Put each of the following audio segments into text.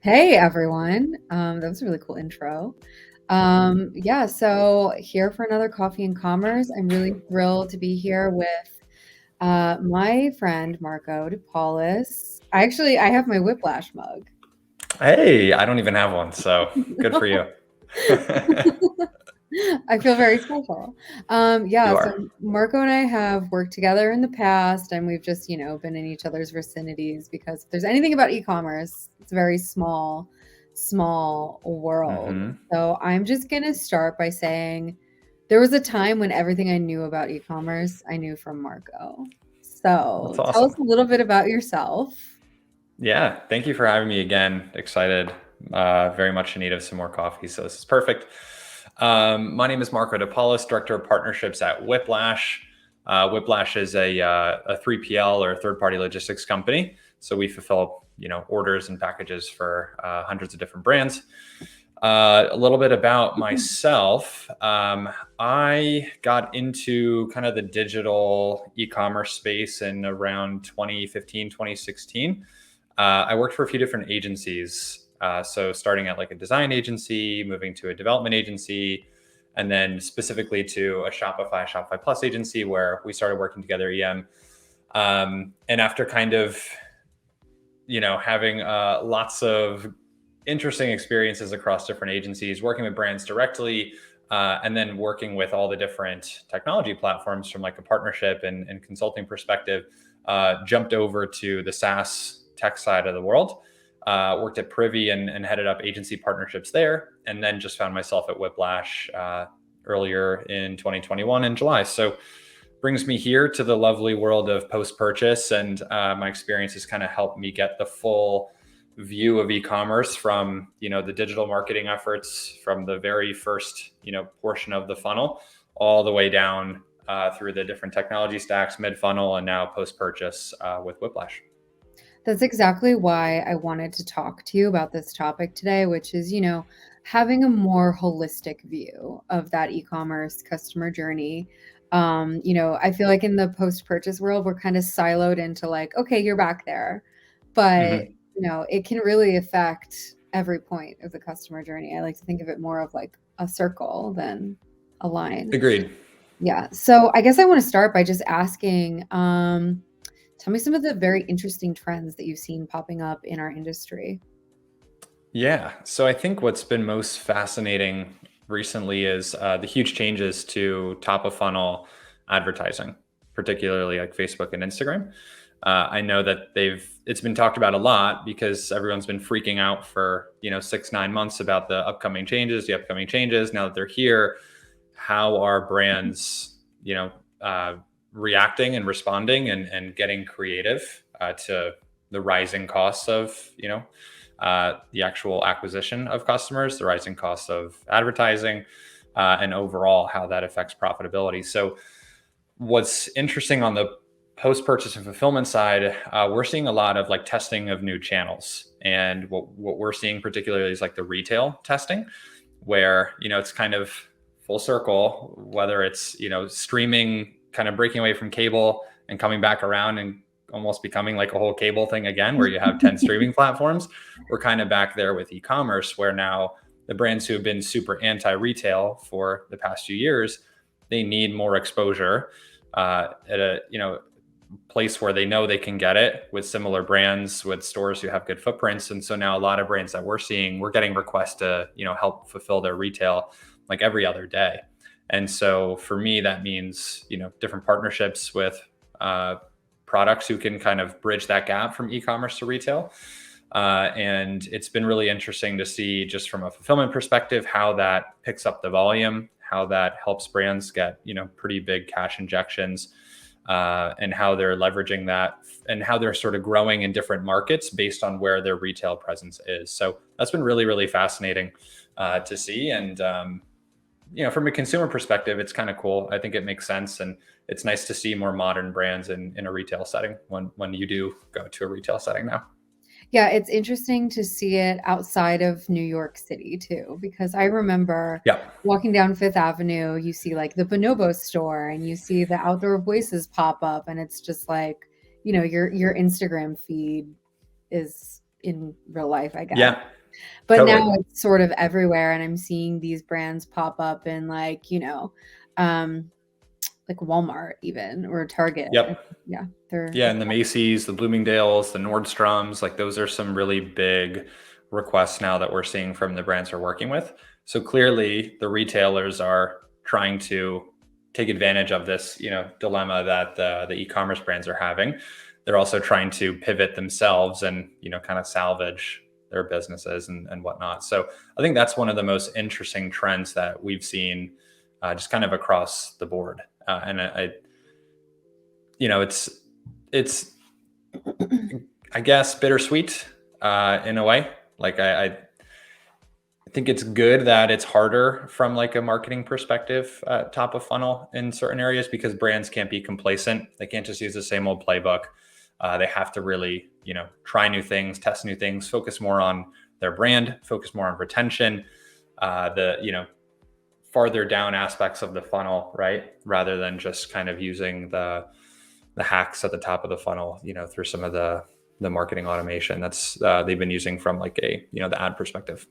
Hey everyone. That was a really cool intro. Yeah, so here for another Coffee and Commerce. I'm really thrilled to be here with my friend Marco de Paulis. I have my Whiplash mug. Hey, I don't even have one, so good for you. I feel very special. Yeah, You so are. Marco and I have worked together in the past, and we've just, been in each other's vicinities because if there's anything about e-commerce, it's a very small world. Hmm. So I'm just gonna start by saying there was a time when everything I knew about e-commerce, I knew from Marco. That's So tell us awesome. a little bit about yourself. Yeah, thank you for having me again. Excited. Very much in need of some more coffee, so this is perfect. My name is Marco de Paulis, Director of Partnerships at Whiplash. Whiplash is a 3PL or third-party logistics company. So we fulfill, orders and packages for hundreds of different brands. A little bit about myself. I got into kind of the digital e-commerce space in around 2015, 2016. I worked for a few different agencies. So starting at like a design agency, moving to a development agency, and then specifically to a Shopify Plus agency where we started working together EM. And after kind of, having lots of interesting experiences across different agencies, working with brands directly, and then working with all the different technology platforms from like a partnership and consulting perspective, jumped over to the SaaS tech side of the world. Worked at Privy and headed up agency partnerships there, and then just found myself at Whiplash earlier in 2021 in July. So brings me here to the lovely world of post-purchase, and my experience has kind of helped me get the full view of e-commerce from the digital marketing efforts from the very first portion of the funnel all the way down through the different technology stacks, mid-funnel, and now post-purchase with Whiplash. That's exactly why I wanted to talk to you about this topic today, which is, having a more holistic view of that e-commerce customer journey. I feel like in the post-purchase world, we're kind of siloed into like, okay, you're back there. But, Hmm. it can really affect every point of the customer journey. I like to think of it more of like a circle than a line. Agreed. Yeah. So I guess I want to start by just asking, tell me some of the very interesting trends that you've seen popping up in our industry. Yeah. So I think what's been most fascinating recently is the huge changes to top of funnel advertising, particularly like Facebook and Instagram. I know that it's been talked about a lot because everyone's been freaking out for 6, 9 months about the upcoming changes. Now that they're here, how are brands reacting and responding and getting creative to the rising costs of the actual acquisition of customers, the rising costs of advertising, and overall how that affects profitability. So what's interesting on the post-purchase and fulfillment side, we're seeing a lot of like testing of new channels. And what we're seeing particularly is like the retail testing, where, it's kind of full circle, whether it's, streaming, kind of breaking away from cable and coming back around and almost becoming like a whole cable thing again, where you have 10 streaming platforms. We're kind of back there with e-commerce, where now the brands who have been super anti-retail for the past few years, they need more exposure at a place where they know they can get it with similar brands, with stores who have good footprints. And so now a lot of brands that we're seeing, we're getting requests to help fulfill their retail like every other day. And so for me, that means different partnerships with products who can kind of bridge that gap from e-commerce to retail. And it's been really interesting to see, just from a fulfillment perspective, how that picks up the volume, how that helps brands get pretty big cash injections, and how they're leveraging that, and how they're sort of growing in different markets based on where their retail presence is. So that's been really, really fascinating to see. And from a consumer perspective, it's kind of cool. I think it makes sense, and it's nice to see more modern brands in a retail setting when you do go to a retail setting now. Yeah, it's interesting to see it outside of New York City too, because I remember Yeah. walking down Fifth Avenue, you see like the Bonobo store and you see the Outdoor Voices pop up, and it's just like, your Instagram feed is in real life, I guess. Yeah, But now totally. it's sort of everywhere, and I'm seeing these brands pop up in um, like Walmart even, or Target. Yep. Yeah, they're Yeah, and the Macy's, the Bloomingdale's, the Nordstroms, like those are some really big requests now that we're seeing from the brands we're working with. So clearly the retailers are trying to take advantage of this, dilemma that the e-commerce brands are having. They're also trying to pivot themselves and, kind of salvage their businesses and whatnot. So I think that's one of the most interesting trends that we've seen just kind of across the board. And it's I guess bittersweet in a way. Like I think it's good that it's harder from like a marketing perspective, top of funnel in certain areas, because brands can't be complacent. They can't just use the same old playbook. They have to really, try new things, test new things, focus more on their brand, focus more on retention, the farther down aspects of the funnel, right? Rather than just kind of using the hacks at the top of the funnel, through some of the marketing automation that's they've been using from like the ad perspective.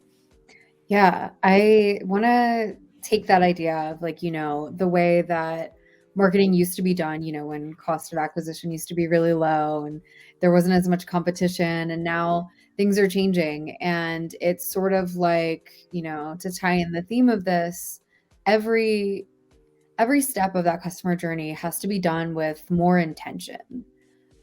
Yeah, I want to take that idea of like, the way that marketing used to be done, when cost of acquisition used to be really low and there wasn't as much competition, and now things are changing, and it's sort of like, to tie in the theme of this, every step of that customer journey has to be done with more intention,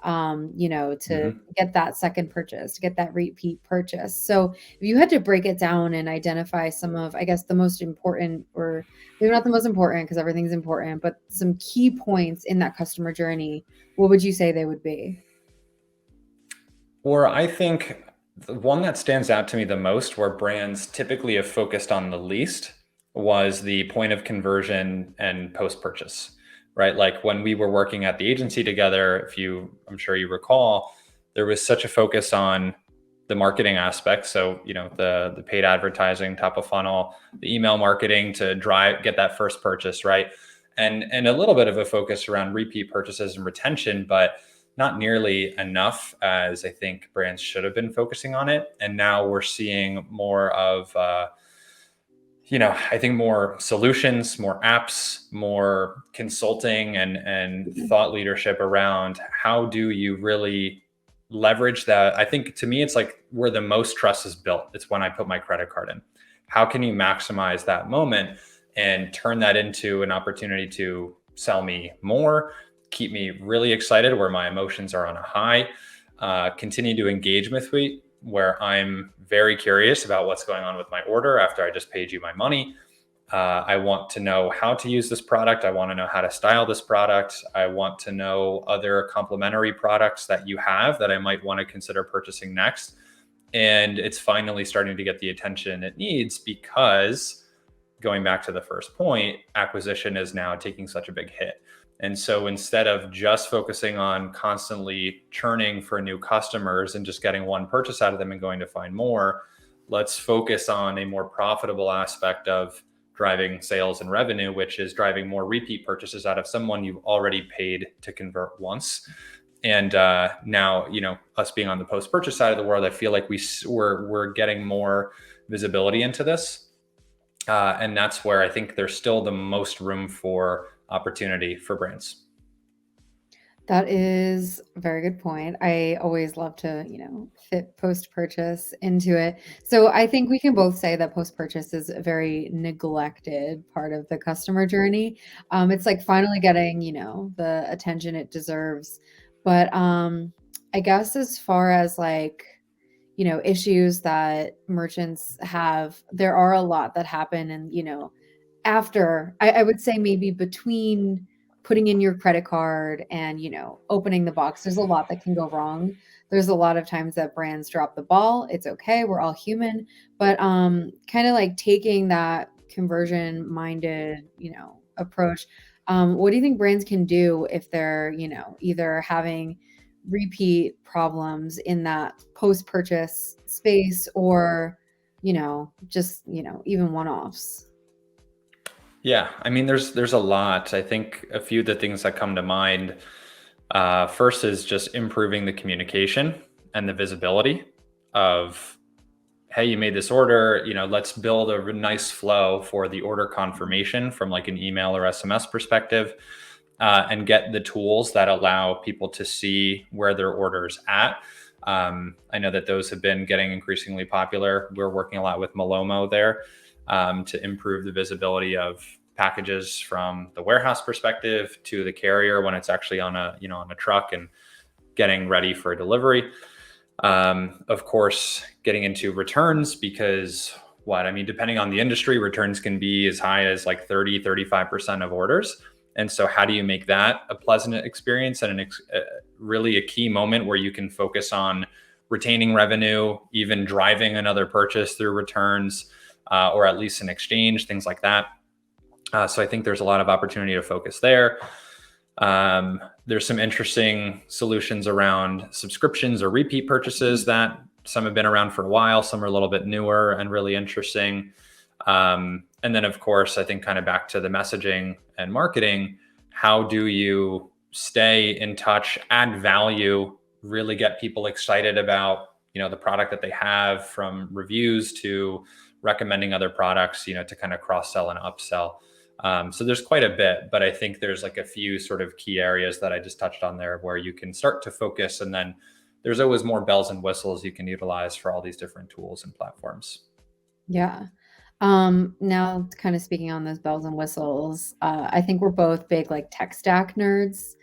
to Hmm. get that second purchase, to get that repeat purchase. So if you had to break it down and identify some of, I guess, the most important, or maybe not the most important because everything's important, but some key points in that customer journey, what would you say they would be? Or I think the one that stands out to me the most, where brands typically have focused on the least, was the point of conversion and post purchase, right? Like when we were working at the agency together, I'm sure you recall, there was such a focus on the marketing aspect. So, the paid advertising, top of funnel, the email marketing to get that first purchase, right? And a little bit of a focus around repeat purchases and retention, but not nearly enough as I think brands should have been focusing on it. And now we're seeing more of, I think more solutions, more apps, more consulting and thought leadership around how do you really leverage that. I think to me, it's like where the most trust is built. It's when I put my credit card in. How can you maximize that moment and turn that into an opportunity to sell me more, keep me really excited where my emotions are on a high, continue to engage with me where I'm very curious about what's going on with my order after I just paid you my money. I want to know how to use this product. I want to know how to style this product. I want to know other complementary products that you have that I might want to consider purchasing next. And it's finally starting to get the attention it needs because, going back to the first point, acquisition is now taking such a big hit. And so instead of just focusing on constantly churning for new customers and just getting one purchase out of them and going to find more, let's focus on a more profitable aspect of driving sales and revenue, which is driving more repeat purchases out of someone you've already paid to convert once. And now, us being on the post-purchase side of the world, I feel like we're getting more visibility into this, and that's where I think there's still the most room for opportunity for brands. That is a very good point. I always love to, fit post-purchase into it. So I think we can both say that post-purchase is a very neglected part of the customer journey. It's like finally getting, the attention it deserves. But I guess as far as like, issues that merchants have, there are a lot that happen, and, after, I would say maybe between putting in your credit card and, opening the box, there's a lot that can go wrong. There's a lot of times that brands drop the ball. It's okay. We're all human. But kind of like taking that conversion minded, approach. What do you think brands can do if they're, either having repeat problems in that post-purchase space, or, just, even one-offs? Yeah, I mean, there's a lot. I think a few of the things that come to mind. First is just improving the communication and the visibility of, hey, you made this order. Let's build a nice flow for the order confirmation from like an email or SMS perspective, and get the tools that allow people to see where their order's at. I know that those have been getting increasingly popular. We're working a lot with Malomo there, to improve the visibility of packages from the warehouse perspective to the carrier when it's actually on a truck and getting ready for delivery. Of course, getting into returns, because depending on the industry, returns can be as high as like 35% of orders. And so how do you make that a pleasant experience and really a key moment where you can focus on retaining revenue, even driving another purchase through returns, or at least an exchange, things like that. So I think there's a lot of opportunity to focus there. There's some interesting solutions around subscriptions or repeat purchases that some have been around for a while. Some are a little bit newer and really interesting. And then, of course, I think kind of back to the messaging and marketing, how do you stay in touch, add value, really get people excited about, the product that they have, from reviews to recommending other products, to kind of cross-sell and upsell. So there's quite a bit, but I think there's like a few sort of key areas that I just touched on there where you can start to focus, and then there's always more bells and whistles you can utilize for all these different tools and platforms. Yeah. Now kind of speaking on those bells and whistles, I think we're both big like tech stack nerds.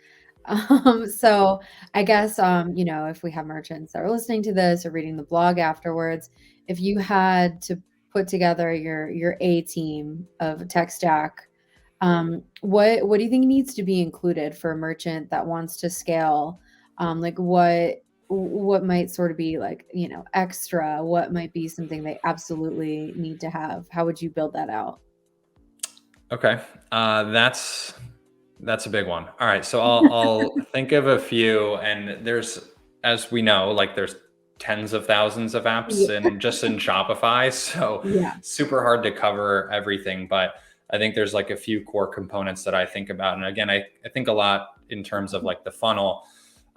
So I guess, if we have merchants that are listening to this or reading the blog afterwards, if you had to put together your A team of tech stack, what do you think needs to be included for a merchant that wants to scale? Like what might sort of be like, extra? What might be something they absolutely need to have? How would you build that out? Okay. That's a big one. All right. So I'll think of a few, and as we know, like there's tens of thousands of apps Yeah. and just in Shopify. So Yeah. super hard to cover everything. But I think there's like a few core components that I think about. And again, I think a lot in terms of like the funnel.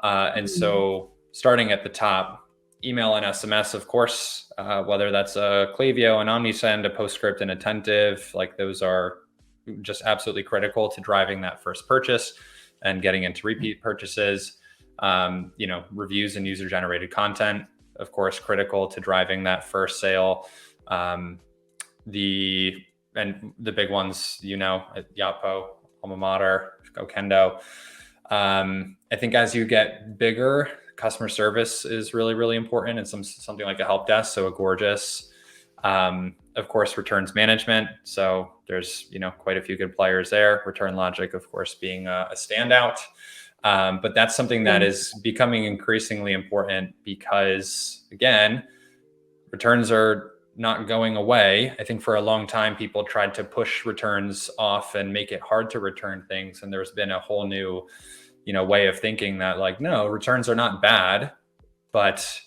And Mhm. so starting at the top, email and SMS, of course, whether that's a Klaviyo, an OmniSend, a PostScript, and Attentive, like those are just absolutely critical to driving that first purchase and getting into repeat purchases. Reviews and user generated content, of course, critical to driving that first sale. The big ones, Yapo, Alma Mater, Okendo. I think as you get bigger, customer service is really, really important, and something like a help desk, so a Gorgeous. Of course, returns management. So there's quite a few good players there. ReturnLogic, of course, being a standout. But that's something that is becoming increasingly important because, again, returns are not going away. I think for a long time, people tried to push returns off and make it hard to return things. And there's been a whole new, way of thinking that like, no, returns are not bad, but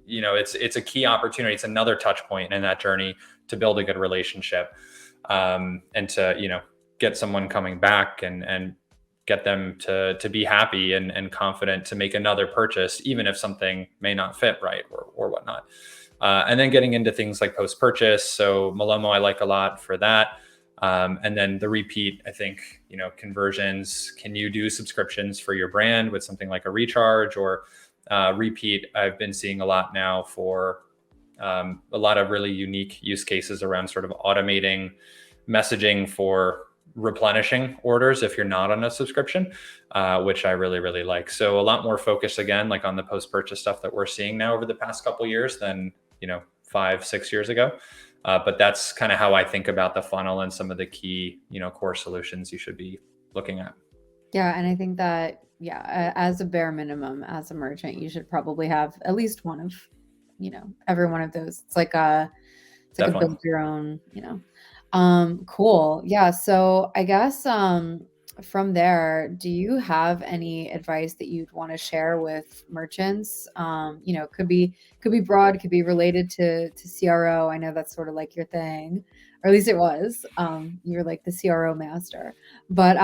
it's a key opportunity. It's another touch point in that journey to build a good relationship, and to, get someone coming back and get them to be happy and confident to make another purchase, even if something may not fit right or whatnot. And then getting into things like post-purchase. So Malomo, I like a lot for that. And then the repeat, I think, conversions. Can you do subscriptions for your brand with something like a recharge or repeat? I've been seeing a lot now for a lot of really unique use cases around sort of automating messaging for replenishing orders if you're not on a subscription, which I really, really like. So a lot more focus again, like on the post-purchase stuff that we're seeing now over the past couple of years than 5-6 years ago. But that's kind of how I think about the funnel and some of the key core solutions you should be looking at. Yeah, and I think that, yeah, as a bare minimum, as a merchant, you should probably have at least one of, every one of those. It's like a Definitely. build your own, Cool. Yeah. So I guess, From there, do you have any advice that you'd want to share with merchants? Could be broad, could be related to CRO. I know that's sort of like your thing, or at least it was. You were like the CRO master. But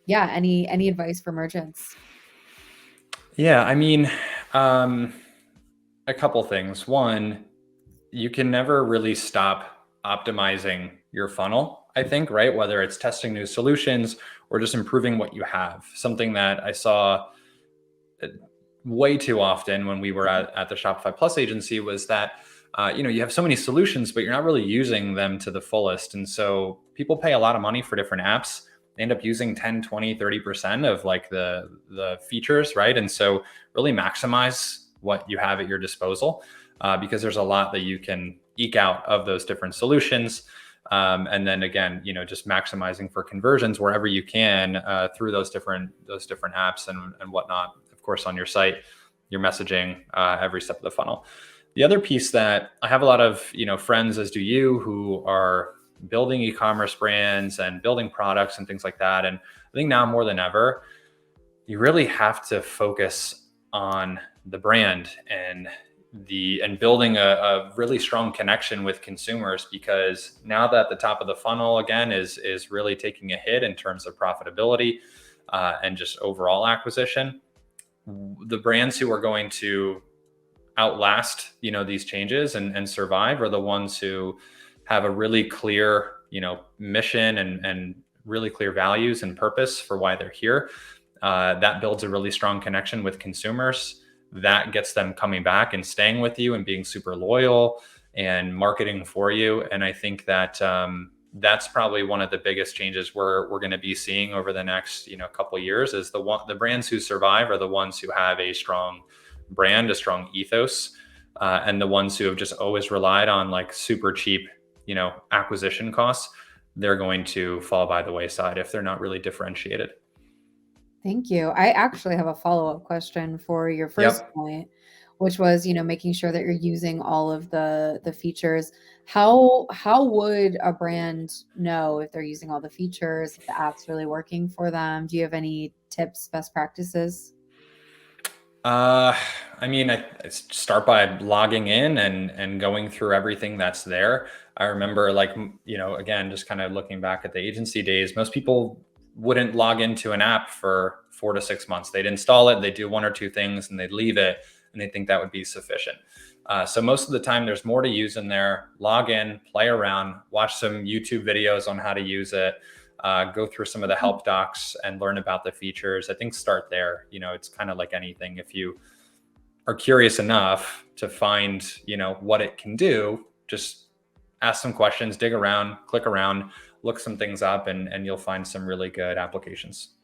yeah, any advice for merchants? Yeah, I mean, um, a couple things. One, you can never really stop optimizing your funnel, I think, right? Whether it's testing new solutions or just improving what you have. Something that I saw way too often when we were at the Shopify Plus agency was that you have so many solutions, but you're not really using them to the fullest. And so people pay a lot of money for different apps. They end up using 10, 20, 30% of like the features, right? And so really maximize what you have at your disposal because there's a lot that you can eke out of those different solutions. And then again, just maximizing for conversions wherever you can through those different apps and whatnot. Of course, on your site, your messaging every step of the funnel. The other piece that I have a lot of friends, as do you, who are building e-commerce brands and building products and things like that. And I think now more than ever, you really have to focus on the brand and building a really strong connection with consumers, because now that the top of the funnel again is really taking a hit in terms of profitability and just overall acquisition, the brands who are going to outlast these changes and survive are the ones who have a really clear mission and really clear values and purpose for why they're here. That builds a really strong connection with consumers. That gets them coming back and staying with you and being super loyal and marketing for you. And I think that that's probably one of the biggest changes we're going to be seeing over the next couple of years. Is the brands who survive are the ones who have a strong brand, a strong ethos, and the ones who have just always relied on like super cheap acquisition costs. They're going to fall by the wayside if they're not really differentiated. Thank you. I actually have a follow-up question for your first Yep. point, which was, making sure that you're using all of the features. How would a brand know if they're using all the features, if the app's really working for them? Do you have any tips, best practices? Uh, I mean, I start by logging in and going through everything that's there. I remember, like, again, just kind of looking back at the agency days, most people wouldn't log into an app for 4 to 6 months. They'd install it, they do one or two things, and they'd leave it, and they think that would be sufficient. So most of the time, there's more to use in there. Log in, play around, watch some YouTube videos on how to use it, go through some of the help docs and learn about the features. I think start there. It's kind of like anything. If you are curious enough to find, what it can do, just ask some questions, dig around, click around, look some things up, and you'll find some really good applications.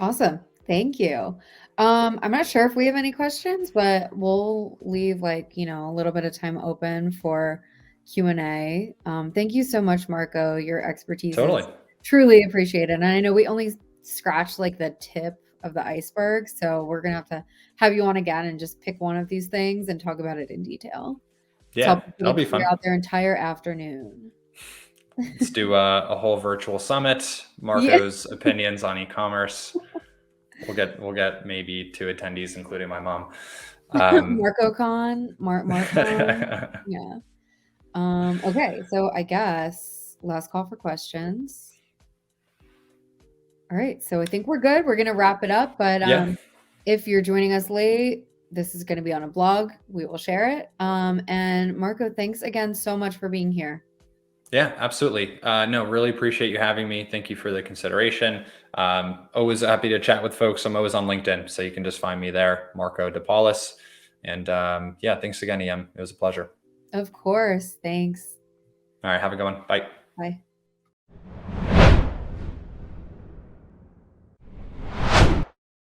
Awesome. Thank you. I'm not sure if we have any questions, but we'll leave like, a little bit of time open for Q&A. Thank you so much, Marco. Your expertise Totally. is truly appreciated. And I know we only scratched like the tip of the iceberg, so we're gonna have you on again and just pick one of these things and talk about it in detail. To Yeah, help people that'll get be to figure fun. out their entire afternoon. Let's do a whole virtual summit. Yeah. Marco's opinions on e-commerce. We'll get maybe two attendees, including my mom. Marcon. Yeah. Okay, so I guess last call for questions. All right, so I think we're good. We're gonna wrap it up, but Yeah. if you're joining us late, this is gonna be on a blog. We will share it. And Marco, thanks again so much for being here. Yeah, absolutely. No, really appreciate you having me. Thank you for the consideration. Always happy to chat with folks. I'm always on LinkedIn, so you can just find me there, Marco de Paulis. And yeah, thanks again, Em. It was a pleasure. Of course. Thanks. All right, have a good one. Bye. Bye.